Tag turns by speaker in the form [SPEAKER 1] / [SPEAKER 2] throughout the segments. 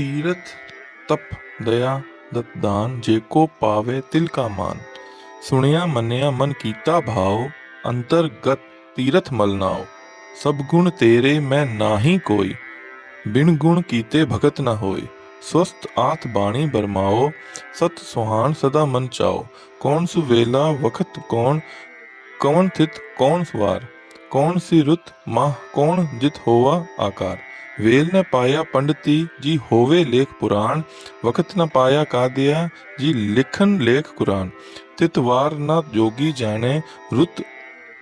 [SPEAKER 1] तीरथ तप दया दत दान जेको पावे तिल का मान। सुनिया मनिया मन कीता भाव अंतर्गत तीरथ मल नाव। सब गुण तेरे मैं नाही कोई बिन गुण कीते भगत न होय। स्वस्थ आत बाणी बरमाओ सत सुहान सदा मन चाओ। कौन सुवेला वखत कौन थित कौन सवार। कौन सी रुत माह कौन जित होवा आकार। वेल न पाया पंडिती जी होवे लेख पुराण। वखत न पाया कादिया जी लिखन लेख कुरान। तित वार न जोगी जाने रुत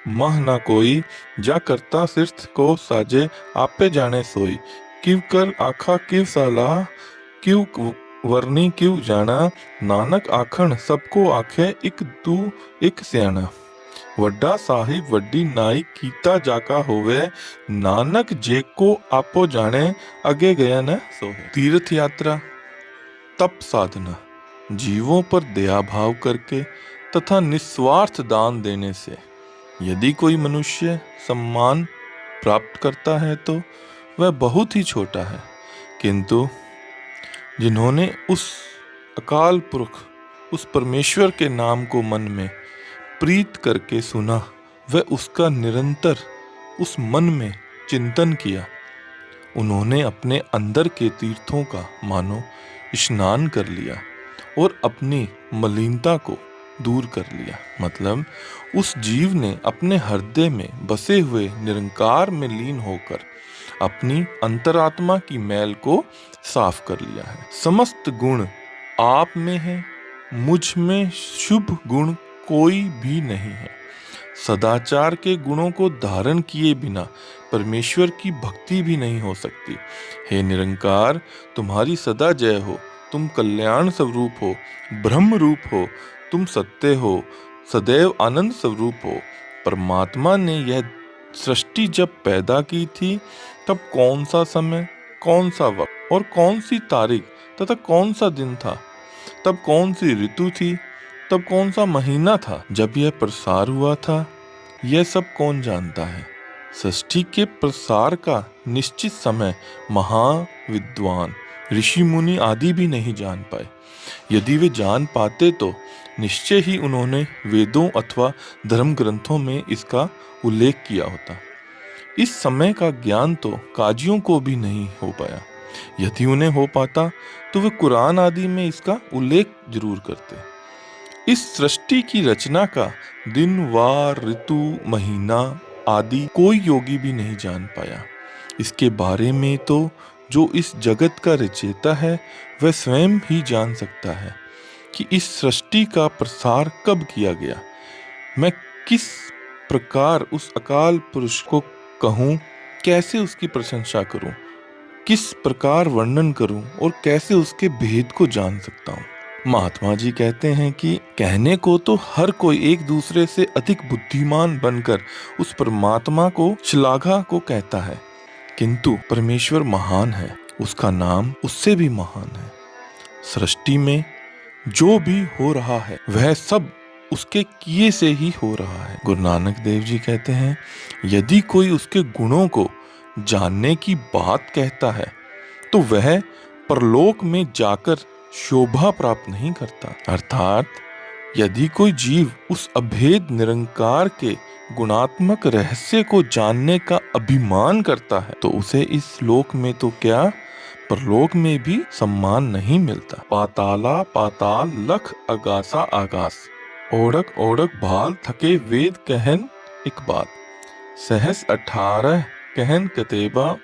[SPEAKER 1] मह न कोई। जा करता सिर्थ को साजे आपे जाने सोई। किव कर आखा किव सलाह किव वरनी किव जाना। नानक आखन सबको आखे इक तू इक सियाणा। वड्डा साहिब वड्डी नाई कीता जाका होवे। नानक जेको आपो जाने अगे गया न सोहे। तीर्थ यात्रा तप साधना जीवों पर दया भाव करके तथा निस्वार्थ दान देने से यदि कोई मनुष्य सम्मान प्राप्त करता है तो वह बहुत ही छोटा है, किंतु जिन्होंने उस अकाल पुरख उस परमेश्वर के नाम को मन में प्रीत करके सुना व उसका निरंतर उस मन में चिंतन किया, उन्होंने अपने अंदर के तीर्थों का मानो स्नान कर लिया और अपनी मलिनता को दूर कर लिया। मतलब उस जीव ने अपने हृदय में बसे हुए निरंकार में लीन होकर अपनी अंतरात्मा की मैल को साफ कर लिया है। समस्त गुण आप में है, मुझ में शुभ गुण कोई भी नहीं है। सदाचार के गुणों को धारण किए बिना परमेश्वर की भक्ति भी नहीं हो सकती। हे निरंकार, तुम्हारी सदा जय हो। तुम कल्याण स्वरूप हो, ब्रह्म रूप हो, तुम सत्य हो, सदैव आनंद स्वरूप हो। परमात्मा ने यह सृष्टि जब पैदा की थी तब कौन सा समय, कौन सा वक्त और कौन सी तारीख तथा कौन सा दिन था, तब कौन सी ऋतु थी, तब कौन सा महीना था जब यह प्रसार हुआ था, यह सब कौन जानता है। सृष्टि के प्रसार का निश्चित समय महाविद्वान ऋषि मुनि आदि भी नहीं जान पाए। यदि वे जान पाते तो निश्चय ही उन्होंने वेदों अथवा धर्म ग्रंथों में इसका उल्लेख किया होता। इस समय का ज्ञान तो काजियों को भी नहीं हो पाया। यदि उन्हें हो पाता तो वे कुरान आदि में इसका उल्लेख जरूर करते। इस सृष्टि की रचना का दिन वार ऋतु महीना आदि कोई योगी भी नहीं जान पाया। इसके बारे में तो जो इस जगत का रचयिता है वह स्वयं ही जान सकता है कि इस सृष्टि का प्रसार कब किया गया। मैं किस प्रकार उस अकाल पुरुष को कहूँ, कैसे उसकी प्रशंसा करूँ, किस प्रकार वर्णन करूँ और कैसे उसके भेद को जान सकता हूँ। महात्मा जी कहते हैं कि कहने को तो हर कोई एक दूसरे से अधिक बुद्धिमान बनकर उस परमात्मा को श्लाघा को कहता है, किंतु परमेश्वर महान है, उसका नाम उससे भी महान है। सृष्टि में जो भी हो रहा है वह सब उसके किए से ही हो रहा है। गुरु नानक देव जी कहते हैं, यदि कोई उसके गुणों को जानने की बात कहता है तो वह परलोक में जाकर शोभा प्राप्त नहीं करता। अर्थात यदि कोई जीव उस अभेद निरंकार के गुणात्मक रहस्य को जानने का अभिमान करता है तो उसे इस लोक में तो क्या परलोक में भी सम्मान नहीं मिलता। पाताला पाताल लख अगासा आगास। ओढ़क ओढ़क भाल थके वेद कहन एक बात। सहस 18 कहन कतेबा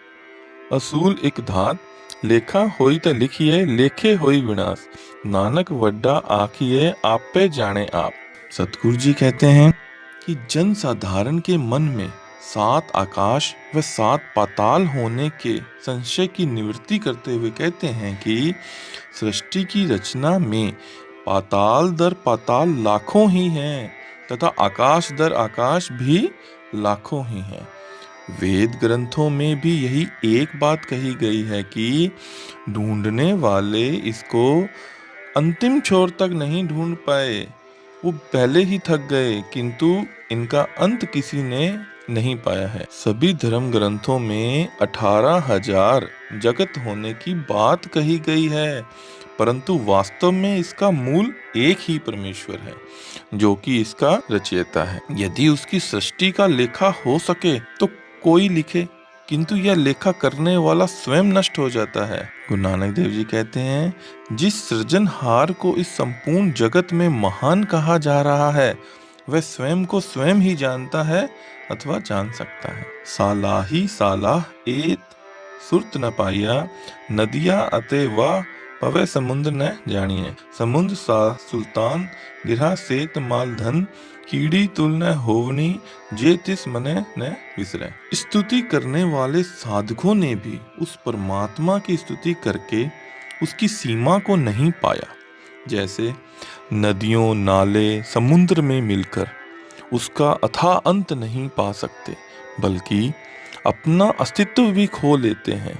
[SPEAKER 1] असूल एक धात। लेखा होई त लिखिए लेखे होई विनाश। नानक वड्डा आखिए आपे जाने आप। सतगुरु जी कहते हैं कि जन साधारण के मन में 7 आकाश व 7 पाताल होने के संशय की निवृत्ति करते हुए कहते हैं कि सृष्टि की रचना में पाताल दर पाताल लाखों ही हैं तथा आकाश दर आकाश भी लाखों ही हैं। वेद ग्रंथों में भी यही एक बात कही गई है कि ढूंढने वाले इसको अंतिम छोर तक नहीं ढूंढ पाए, वो पहले ही थक गए, किंतु इनका अंत किसी ने नहीं पाया है। सभी धर्म ग्रंथों में 18,000 जगत होने की बात कही गई है, परंतु वास्तव में इसका मूल एक ही परमेश्वर है, जो कि इसका रचयिता है। यदि उसकी सृष्टि का लेखा हो सके तो कोई लिखे, किंतु यह लेखा करने वाला स्वयं नष्ट हो जाता है। गुरु नानक देव जी कहते हैं, जिस सृजनहार को इस संपूर्ण जगत में महान कहा जा रहा है, वह स्वयं को स्वयं ही जानता है अथवा जान सकता है। सालाही सालाह एत सुरत न पाइया, नदिया अते वा पवे समुद्र न जानिए। समुद्र सा सुल्तान गिरा सेत माल धन, कीड़ी तुल न होवनी जे तिस मने न विसरे। स्तुति करने वाले साधकों ने भी उस परमात्मा की स्तुति करके उसकी सीमा को नहीं पाया। जैसे नदियों नाले समुद्र में मिलकर उसका अथाह अंत नहीं पा सकते, बल्कि अपना अस्तित्व भी खो लेते हैं,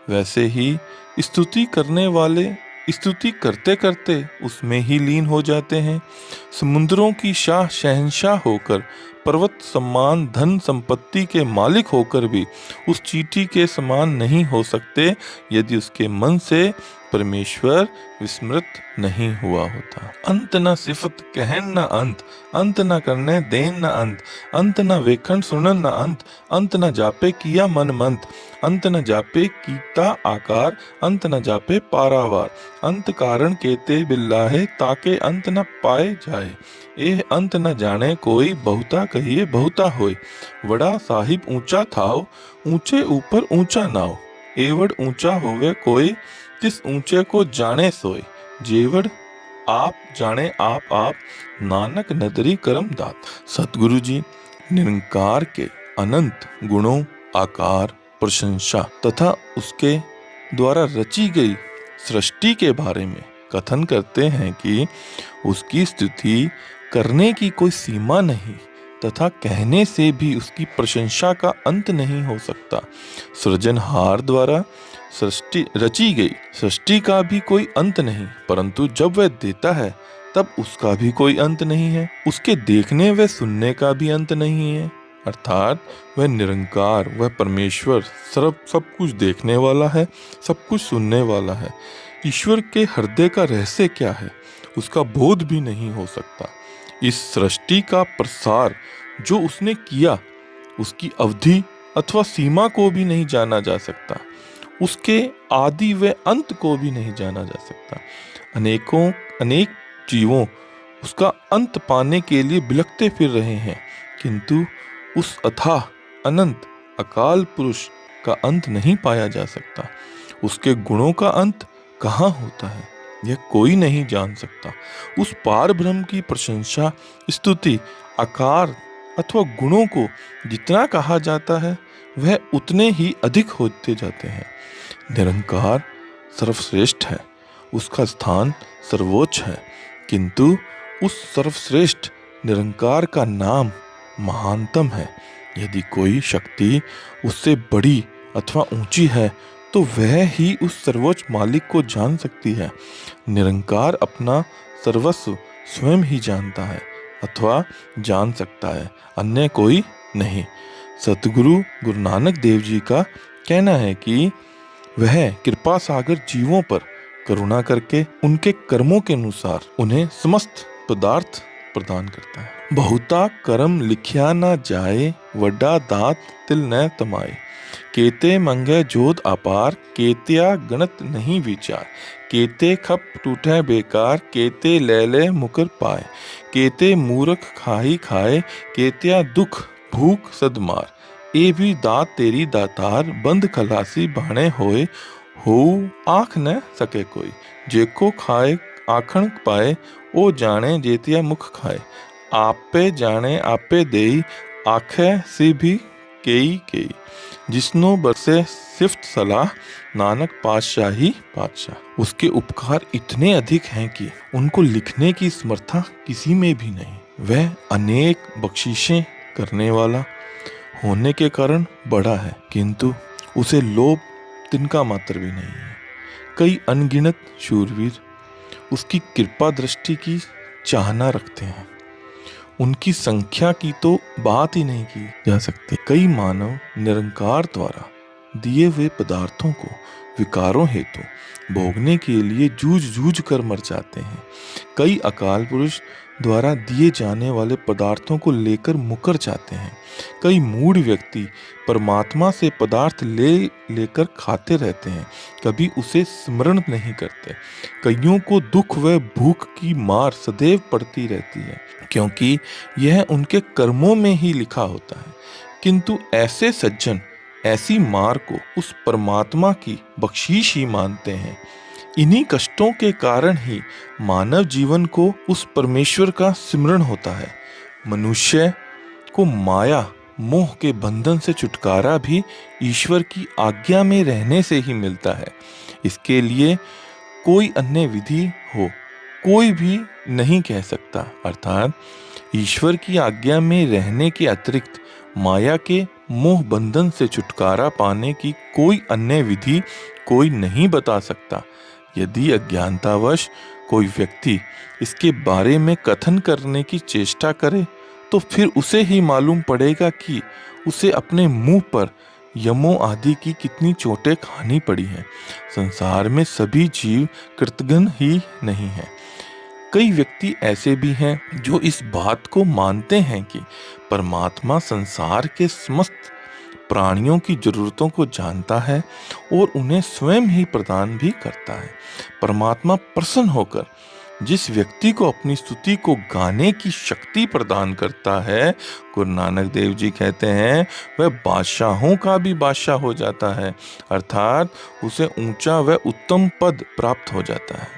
[SPEAKER 1] वैसे ही स्तुति करने वाले स्तुति करते करते उसमें ही लीन हो जाते हैं। समुद्रों की शाह शहंशाह होकर, पर्वत समान धन संपत्ति के मालिक होकर भी उस चींटी के समान नहीं हो सकते, यदि उसके मन से परमेश्वर विस्मृत नहीं हुआ होता। अंत न सिफत कहन न अंत, अंत न करने देन न अंत, अंत न वेखन सुनन न अंत, अंत न जापे किया मन मंत, अंत न जापे कीता आकार, अंत न जापे पारावार, अंत कारण केते बिल्लाहे ताके अंत न पाए जाए। एह अंत न जाने कोई, बहुता कहिए बहुता होय, वड़ा साहिब ऊंचा थाओ, ऊंचे ऊपर ऊंचा नाव, एवड़ ऊंचा होवे कोई, जिस ऊंचे को जाने सोए, जेवड़ आप जाने आप, नानक नदरी करम दात। सतगुरु जी निरंकार के अनंत गुणों, आकार, प्रशंसा तथा उसके द्वारा रची गई सृष्टि के बारे में कथन करते हैं कि उसकी स्तुति करने की कोई सीमा नहीं तथा कहने से भी उसकी प्रशंसा का अंत नहीं हो सकता। सृजनहार द्वारा सृष्टि रची गई सृष्टि का भी कोई अंत नहीं, परंतु जब वह देता है तब उसका भी कोई अंत नहीं है। उसके देखने व सुनने का भी अंत नहीं है, अर्थात वह निरंकार, वह परमेश्वर सब कुछ देखने वाला है, सब कुछ सुनने वाला है। ईश्वर के हृदय का रहस्य क्या है, उसका बोध भी नहीं हो सकता। इस सृष्टि का प्रसार जो उसने किया, उसकी अवधि अथवा सीमा को भी नहीं जाना जा सकता, उसके आदि व अंत को भी नहीं जाना जा सकता। अनेक जीवों उसका अंत पाने के लिए बिलखते फिर रहे हैं, किंतु उस अथाह अनंत अकाल पुरुष का अंत नहीं पाया जा सकता। उसके गुणों का अंत कहाँ होता है, यह कोई नहीं जान सकता। उस पार ब्रह्म की प्रशंसा, स्तुति, आकार अथवा गुणों को जितना कहा जाता है, वह उतने ही अधिक होते जाते हैं। निरंकार सर्वश्रेष्ठ है, उसका स्थान सर्वोच्च है, किंतु उस सर्वश्रेष्ठ निरंकार का नाम महानतम है। यदि कोई शक्ति उससे बड़ी अथवा ऊंची है तो वह ही उस सर्वोच्च मालिक को जान सकती है। निरंकार अपना सर्वस्व स्वयं ही जानता है अथवा जान सकता है, अन्य कोई नहीं। सतगुरु गुरु नानक देव जी का कहना है कि वह कृपा सागर जीवों पर करुणा करके उनके कर्मों के अनुसार उन्हें समस्त पदार्थ प्रदान करता है। बहुता कर्म लिखिया ना जाए, वड्डा दात तिल न तमाए, केते मंगे जोध अपार, केतिया गणत नहीं विचार, केते खप टूटे बेकार, केते ले ले मुकर पाए, केते मूर्ख खाही खाए, केतिया दुख भूख सदमार, ए भी दात तेरी दातार, बंद खलासी बाणे होए, हो आँख न सके कोई, जेको खाए आखण पाए, ओ जाने जेतिया मुख खाए, आपे जाने आपे देई, आखे सी भी केई, जिसनो बरसे सिफ्त सलाह, नानक पातशाही पातशाह। उसके उपकार इतने अधिक हैं कि उनको लिखने की समर्था किसी में भी नहीं। वह अनेक बख्शिशें करने वाला होने के कारण बड़ा है, किंतु उसे लोभ तिनका मात्र भी नहीं है। कई अनगिनत शूरवीर उसकी कृपा दृष्टि की चाहना रखते हैं, उनकी संख्या की तो बात ही नहीं की जा सकती। कई मानव निरंकार द्वारा दिए हुए पदार्थों को विकारों हेतु भोगने के लिए जूझ जूझ कर मर जाते हैं। कई अकाल पुरुष द्वारा दिए जाने वाले पदार्थों को लेकर मुकर जाते हैं। कई मूढ़ व्यक्ति परमात्मा से पदार्थ लेकर खाते रहते हैं, कभी उसे स्मरण नहीं करते। कईयों को दुख व भूख की मार सदैव पड़ती रहती है, क्योंकि यह उनके कर्मों में ही लिखा होता है। किंतु ऐसे सज्जन ऐसी मार को उस परमात्मा की बख्शीश ही मानते हैं। इन्हीं कष्टों के कारण ही मानव जीवन को उस परमेश्वर का सिमरण होता है। मनुष्य को माया मोह के बंधन से छुटकारा भी ईश्वर की आज्ञा में रहने से ही मिलता है। इसके लिए कोई अन्य विधि हो कोई भी नहीं कह सकता। अर्थात ईश्वर की आज्ञा में रहने के अतिरिक्त माया के मोह बंधन से छुटकारा पाने की कोई अन्य विधि कोई नहीं बता सकता। यदि अज्ञानतावश कोई व्यक्ति इसके बारे में कथन करने की चेष्टा करे तो फिर उसे ही मालूम पड़ेगा कि उसे अपने मुंह पर यमों आदि की कितनी चोटें खानी पड़ी हैं। संसार में सभी जीव कृतघ्न ही नहीं हैं। कई व्यक्ति ऐसे भी हैं जो इस बात को मानते हैं कि परमात्मा संसार के समस्त प्राणियों की जरूरतों को जानता है और उन्हें स्वयं ही प्रदान भी करता है। परमात्मा प्रसन्न होकर जिस व्यक्ति को अपनी स्तुति को गाने की शक्ति प्रदान करता है, गुरु नानक देव जी कहते हैं, वह बादशाहों का भी बादशाह हो जाता है। अर्थात उसे ऊंचा व उत्तम पद प्राप्त हो जाता है।